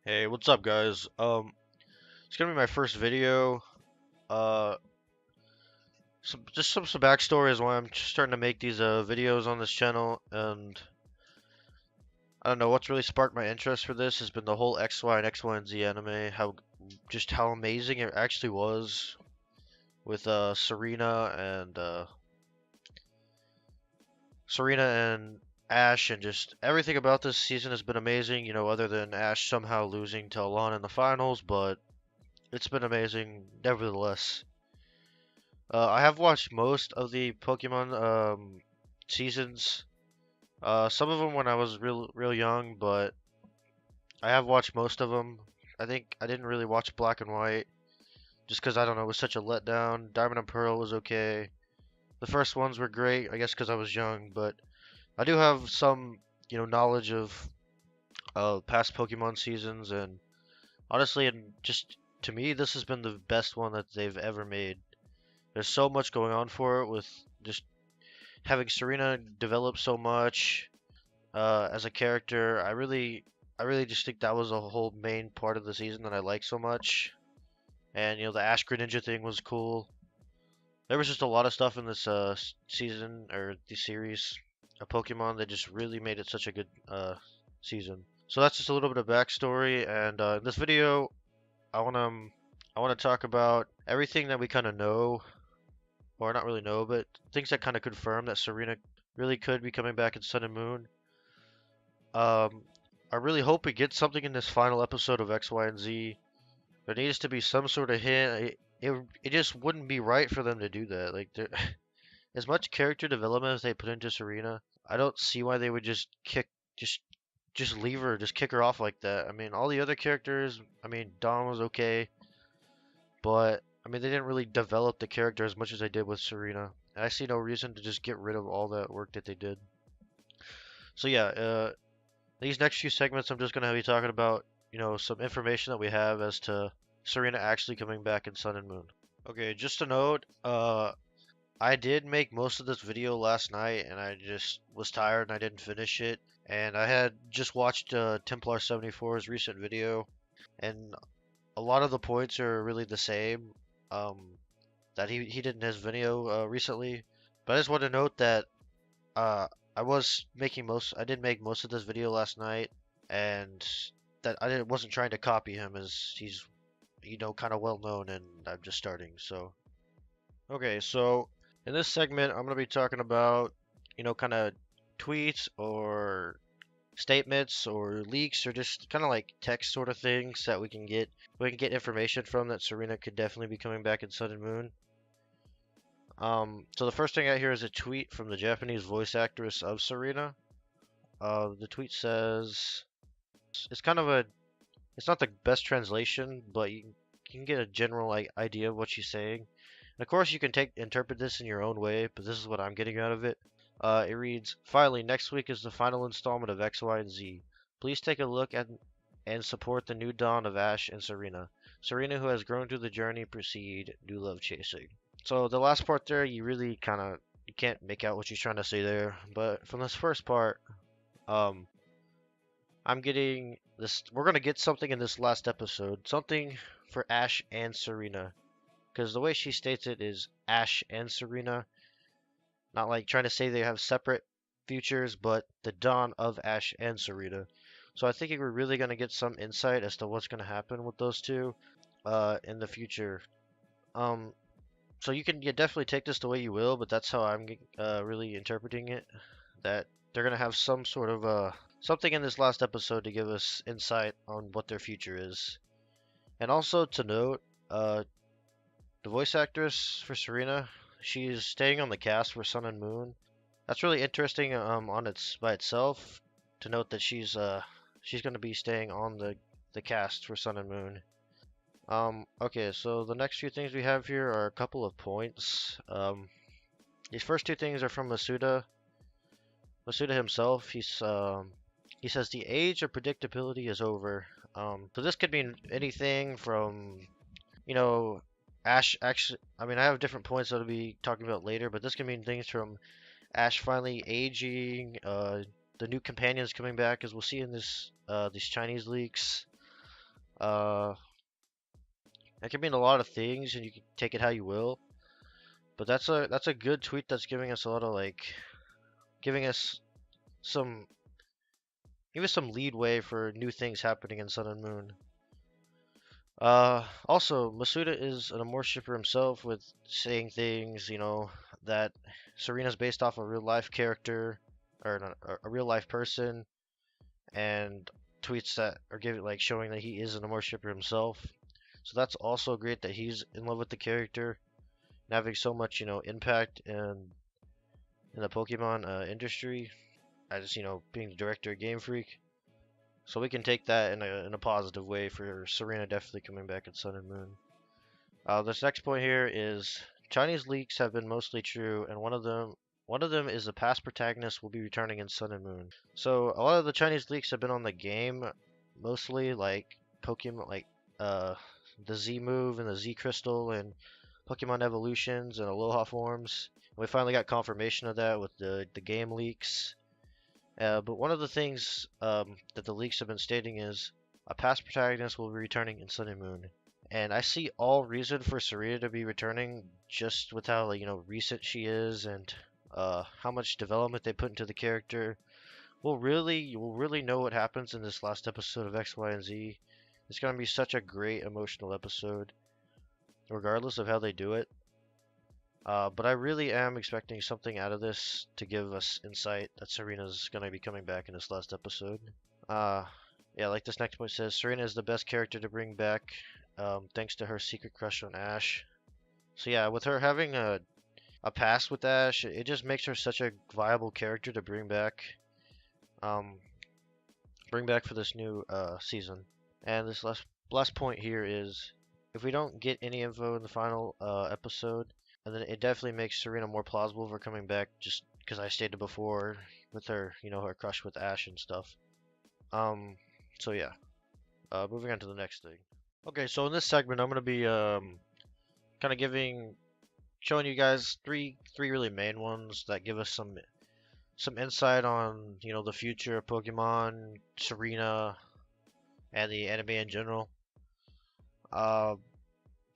Hey, what's up, guys? It's gonna be my first video. Uh, just some backstory is why I'm starting to make these videos on this channel, and I don't know what's really sparked my interest for this has been the whole XY and XY and Z anime. How amazing it actually was with Serena and Ash, and just everything about this season has been amazing. You know, other than Ash somehow losing to Alola in the finals, but it's been amazing nevertheless. I have watched most of the Pokemon seasons. Some of them when I was real young, but I have watched most of them. I think I didn't really watch Black and White just because I don't know, it was such a letdown. Diamond and Pearl was okay. The first ones were great, I guess because I was young, but I do have some, knowledge of past Pokemon seasons, and honestly, and just to me, this has been the best one that they've ever made. There's so much going on for it with just having Serena develop so much as a character. I really just think that was a whole main part of the season that I like so much. And the Ash Greninja thing was cool. There was just a lot of stuff in this season or the series of Pokemon that just really made it such a good season. So that's just a little bit of backstory, and in this video, I wanna talk about everything that we kind of know, or not really know, but things that kind of confirm that Serena really could be coming back in Sun and Moon. Um, I really hope we get something in this final episode of X, Y, and Z. There needs to be some sort of hint. It just wouldn't be right for them to do that. Like, as much character development as they put into Serena, I don't see why they would just just leave her, just kick her off like that. I mean, all the other characters, I mean, Dawn was okay, but I mean, they didn't really develop the character as much as they did with Serena. And I see no reason to just get rid of all that work that they did. So yeah, these next few segments, I'm just gonna be talking about, some information that we have as to Serena actually coming back in Sun and Moon. Okay, just a note, I did make most of this video last night, and I just was tired and I didn't finish it. And I had just watched Templar74's recent video, and a lot of the points are really the same that he did in his video recently. But I just want to note that uh, I did make most of this video last night, and that wasn't trying to copy him as he's, kind of well known, and I'm just starting. So, okay, so in this segment, I'm gonna be talking about, kind of tweets or statements or leaks or just kind of like text sort of things that we can get information from that Serena could definitely be coming back in Sun and Moon. So the first thing I hear is a tweet from the Japanese voice actress of Serena. The tweet says it's kind of a it's not the best translation, but you can get a general idea of what she's saying. And of course, you can interpret this in your own way, but this is what I'm getting out of it. It reads, "Finally, next week is the final installment of X, Y, and Z. Please take a look at and support the new dawn of Ash and Serena. Serena, who has grown through the journey, proceed, new love chasing." So the last part there, you really you can't make out what she's trying to say there. But from this first part, um, I'm getting this. We're gonna get something in this last episode, something for Ash and Serena, because the way she states it is Ash and Serena, not like trying to say they have separate futures, but the dawn of Ash and Serena. So I think we're really gonna get some insight as to what's gonna happen with those two, in the future. Um, so you can definitely take this the way you will, but that's how I'm really interpreting it. That they're gonna have some sort of something in this last episode to give us insight on what their future is. And also to note, the voice actress for Serena, she's staying on the cast for Sun and Moon. That's really interesting on its by itself. To note that she's gonna be staying on the cast for Sun and Moon. Okay, so the next few things we have here are a couple of points. These first two things are from Masuda. Masuda himself, he says the age of predictability is over. So this could mean anything from, you know, Ash actually. I mean, I have different points that I'll be talking about later, but this can mean things from Ash finally aging, the new companions coming back, as we'll see in these Chinese leaks. Uh, it can mean a lot of things, and you can take it how you will. But that's a good tweet that's giving us a lot of like giving us some give us some leadway for new things happening in Sun and Moon. Also, Masuda is an amourshipper himself with saying things, that Serena's based off a real life character or not, a real life person, and tweets that are giving like showing that he is an amourshipper himself. So that's also great that he's in love with the character and having so much, impact in the Pokemon industry as being the director of Game Freak. So we can take that in a positive way for Serena definitely coming back in Sun and Moon. This next point here is Chinese leaks have been mostly true, and one of them is the past protagonist will be returning in Sun and Moon. So a lot of the Chinese leaks have been on the game, mostly like Pokemon, like uh, the Z move and the Z crystal and Pokemon evolutions and Aloha forms. We finally got confirmation of that with the game leaks. But one of the things that the leaks have been stating is a past protagonist will be returning in Sun and Moon. And I see all reason for Serena to be returning just with how like, recent she is and how much development they put into the character. We'll really know what happens in this last episode of X, Y, and Z. It's gonna be such a great emotional episode, regardless of how they do it. But I really am expecting something out of this to give us insight that Serena's gonna be coming back in this last episode. Uh, yeah, like this next point says, Serena is the best character to bring back, thanks to her secret crush on Ash. So yeah, with her having a past with Ash, it just makes her such a viable character to um, bring back for this new season. And this last point here is, if we don't get any info in the final episode, and then it definitely makes Serena more plausible for coming back, just because I stated before with her, her crush with Ash and stuff. Um, so yeah. Moving on to the next thing. Okay, so in this segment, I'm gonna be kind of showing you guys three really main ones that give us some insight on the future of Pokemon, Serena, and the anime in general. Uh,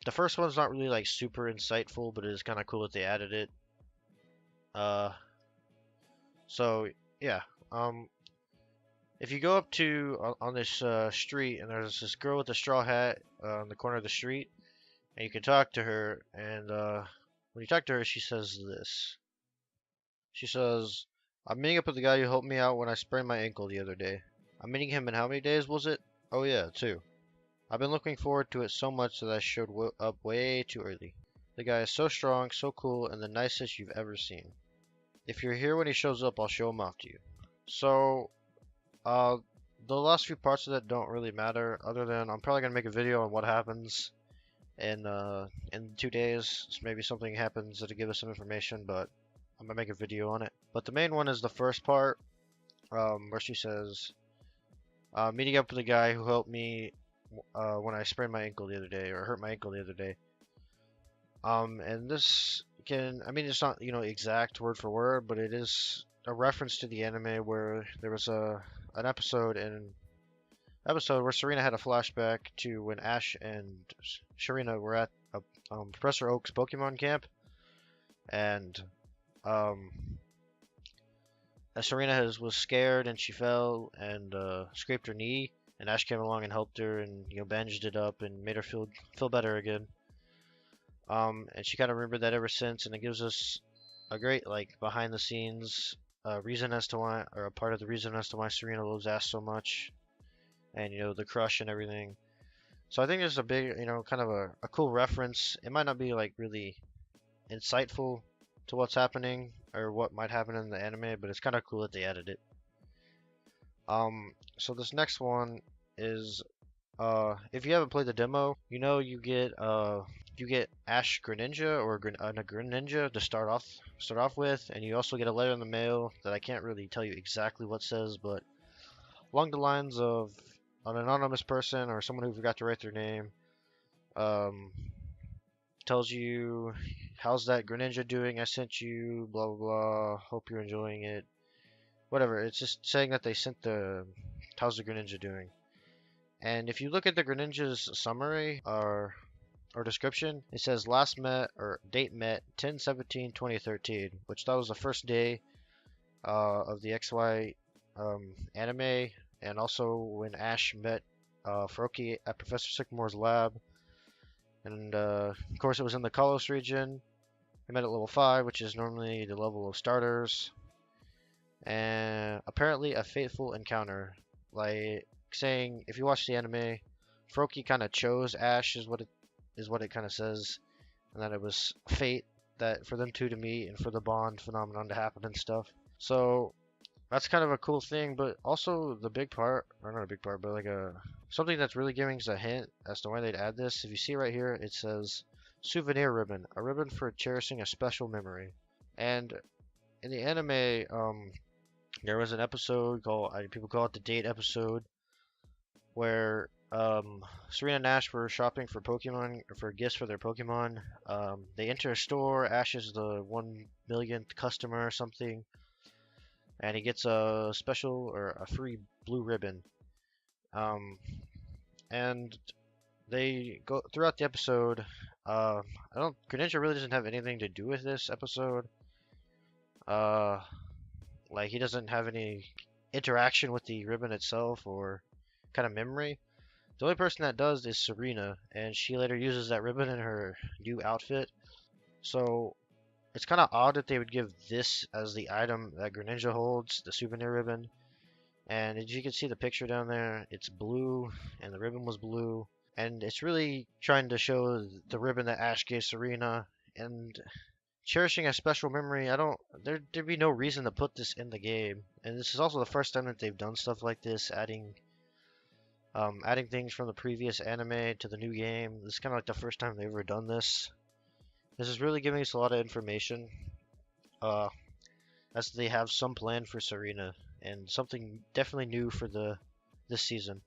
the first one's not really like super insightful, but it is kind of cool that they added it. Uh, so yeah. Um, if you go up to on this street and there's this girl with a straw hat on the corner of the street, and you can talk to her, and when you talk to her, she says this. She says, I'm meeting up with the guy who helped me out when I sprained my ankle the other day. I'm meeting him in how many days was it? Oh yeah, 2. I've been looking forward to it so much that I showed up way too early. The guy is so strong, so cool, and the nicest you've ever seen. If you're here when he shows up, I'll show him off to you. So, uh, the last few parts of that don't really matter, other than I'm probably gonna make a video on what happens in 2 days. Maybe something happens that'll give us some information, but I'm gonna make a video on it. But the main one is the first part, where she says, meeting up with the guy who helped me when I sprained my ankle the other day, or hurt my ankle the other day. And this I mean, it's not exact word for word, but it is a reference to the anime where there was an episode where Serena had a flashback to when Ash and Serena were at Professor Oak's Pokemon camp, and um, Serena was scared and she fell and scraped her knee, and Ash came along and helped her and bandaged it up and made her feel better again. And she kind of remembered that ever since, and it gives us a great like behind the scenes reason as to why, or a part of the reason as to why Serena loves Ash so much, and the crush and everything. So I think there's a big, kind of a cool reference. It might not be like really insightful to what's happening or what might happen in the anime, but it's kind of cool that they added it. So this next one is, if you haven't played the demo, you get Ash Greninja or a Greninja to start off with, and you also get a letter in the mail that I can't really tell you exactly what says, but along the lines of an anonymous person or someone who forgot to write their name, um, tells you, how's that Greninja doing? I sent you, blah blah blah. Hope you're enjoying it. Whatever. It's just saying that they sent how's the Greninja doing? And if you look at the Greninja's summary or description, it says last met or date met 10/17/2013, which that was the first day of the XY anime, and also when Ash met Froakie at Professor Sycamore's lab. And of course, it was in the Kalos region. They met at level 5, which is normally the level of starters. And apparently, a fateful encounter. Like saying, if you watch the anime, Froakie kind of chose Ash, is what it kind of says, and that it was fate that for them two to meet and for the bond phenomenon to happen and stuff. So that's kind of a cool thing, but also the big part, or not a big part, but like something that's really giving us a hint as to why they'd add this. If you see right here, it says souvenir ribbon, a ribbon for cherishing a special memory. And in the anime, there was an episode called, people call it the date episode, where Serena and Ash were shopping for Pokemon, for gifts for their Pokemon. They enter a store. Ash is the 1 millionth customer or something, and he gets a special or a free blue ribbon. And they go throughout the episode. I don't. Greninja really doesn't have anything to do with this episode. Uh, like he doesn't have any interaction with the ribbon itself or kind of memory. The only person that does is Serena, and she later uses that ribbon in her new outfit. So it's kind of odd that they would give this as the item that Greninja holds, the souvenir ribbon. And as you can see the picture down there, it's blue, and the ribbon was blue. And it's really trying to show the ribbon that Ash gave Serena. And cherishing a special memory, there'd be no reason to put this in the game. And this is also the first time that they've done stuff like this, adding things from the previous anime to the new game. This is kind of like the first time they've ever done this. This is really giving us a lot of information, as they have some plan for Serena and something definitely new for this season.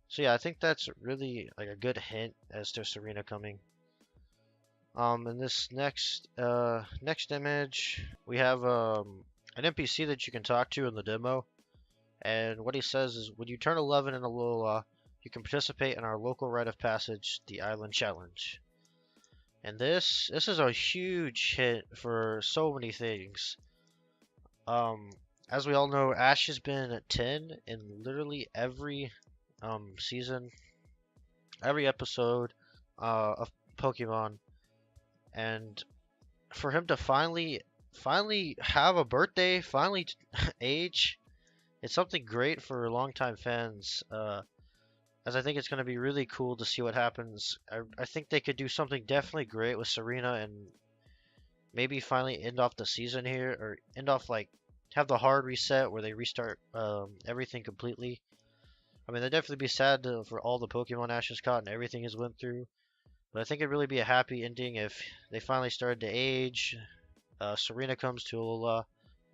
So yeah, I think that's really like a good hint as to Serena coming. In this next image, we have an NPC that you can talk to in the demo. And what he says is, when you turn 11 in Alola, you can participate in our local rite of passage, the Island Challenge. And this is a huge hit for so many things. As we all know, Ash has been at 10 in literally every season, every episode of Pokemon, and for him to finally have a birthday, finally age. It's something great for longtime fans, as I think it's going to be really cool to see what happens. I think they could do something definitely great with Serena and maybe finally end off the season here, or end off like have the hard reset where they restart everything completely. I mean, that'd definitely be sad for all the Pokemon Ash has caught and everything he's went through, but I think it'd really be a happy ending if they finally started to age. Serena comes to Alola,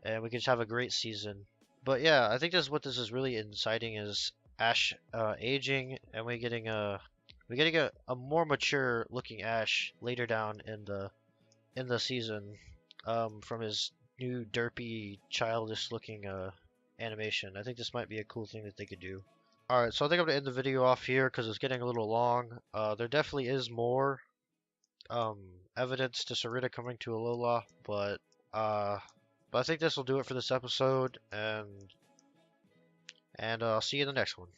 and we can just have a great season. But yeah, I think this is really inciting is Ash aging, and we're getting a more mature looking Ash later down in the season, from his new derpy childish looking animation. I think this might be a cool thing that they could do. Alright, so I think I'm gonna end the video off here because it's getting a little long. There definitely is more evidence to Serena coming to Alola, but I think this will do it for this episode, and I'll see you in the next one.